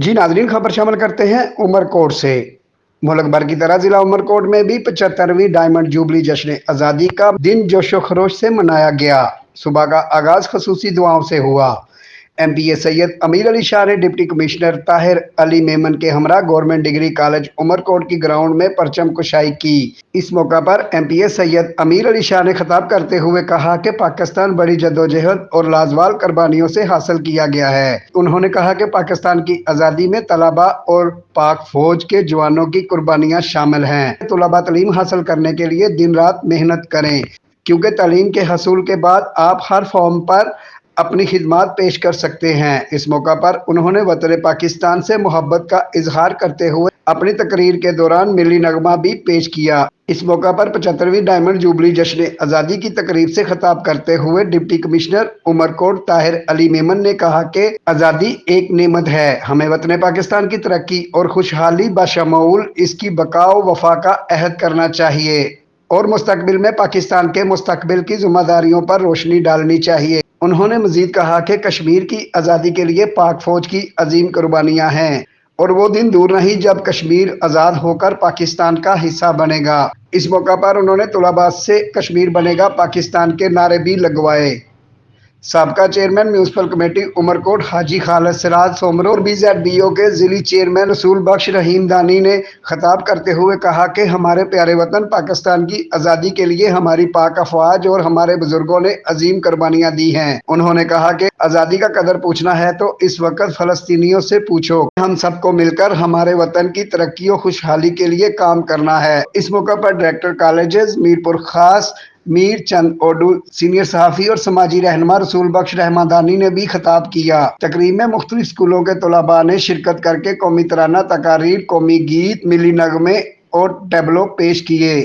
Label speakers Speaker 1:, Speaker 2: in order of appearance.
Speaker 1: जी नाजरीन, खबर शामिल करते हैं उमरकोट से। मुल्क भर की तरह जिला उमरकोट में भी 75वीं डायमंड जुबली जश्न आज़ादी का दिन जोशो खरोश से मनाया गया। सुबह का आगाज खसूसी दुआओं से हुआ। MPA सैयद अमीर अली शाह ने डिप्टी कमिश्नर ताहिर अली मेमन के हमरा गवर्नमेंट डिग्री कॉलेज उमरकोट की ग्राउंड में परचम कुशाई की। इस मौका पर MPA सैयद अमीर अली शाह ने खिताब करते हुए कहा कि पाकिस्तान बड़ी जद्दोजहद और लाजवाल कुर्बानियों से हासिल किया गया है। उन्होंने कहा कि पाकिस्तान की आज़ादी में तलबा और पाक फौज के जवानों की कुर्बानियां शामिल हैं। तलबा तालीम हासिल करने के लिए दिन रात मेहनत करें, क्योंकि तालीम के हसूल के बाद आप हर फॉर्म पर अपनी खिदमत पेश कर सकते हैं। इस मौका पर उन्होंने वतन पाकिस्तान से मोहब्बत का इजहार करते हुए अपनी तकरीर के दौरान मिली नगमा भी पेश किया। इस मौका पर 75वीं डायमंड जुबली जश्न आज़ादी की तकरीब से खिताब करते हुए डिप्टी कमिश्नर उमरकोट ताहिर अली मेमन ने कहा कि आज़ादी एक नेमत है। हमें वतन पाकिस्तान की तरक्की और खुशहाली बशमूल इसकी बकाओ वफा का अहद करना चाहिए और मुस्तकबिल में पाकिस्तान के मुस्तकबिल की जिम्मेदारियों पर रोशनी डालनी चाहिए। उन्होंने मजीद कहा कि कश्मीर की आज़ादी के लिए पाक फौज की अजीम कुर्बानियां हैं और वो दिन दूर नहीं जब कश्मीर आज़ाद होकर पाकिस्तान का हिस्सा बनेगा। इस मौका पर उन्होंने तलबा से कश्मीर बनेगा पाकिस्तान के नारे भी लगवाए। साबका चेयरमैन म्यूनसिपल कमेटी उमरकोट हाजी खालिद सिराज सोमरो और BZDO के जिली चेयरमैन रसूल बख्श रहीम दानी ने खिताब करते हुए कहा कि हमारे प्यारे वतन पाकिस्तान की आज़ादी के लिए हमारी पाक अफवाज और हमारे बुजुर्गों ने अजीम कुर्बानियां दी हैं। उन्होंने कहा कि आज़ादी का कदर पूछना है तो इस वक्त फलस्तीनियों से पूछो। हम सबको मिलकर हमारे वतन की तरक्की और खुशहाली के लिए काम करना है। इस मौका पर डायरेक्टर कॉलेजेस मीरपुर खास मीर चंद ओडू, सीनियर सहाफ़ी और समाजी रहनुमा रसूल बख्श रहमादानी ने भी खिताब किया। तकरीब में मुख्तलिफ स्कूलों के तलबा ने शिरकत करके कौमी तराना, तकारीर, कौमी गीत, मिली नगमे और टैबलो पेश किए।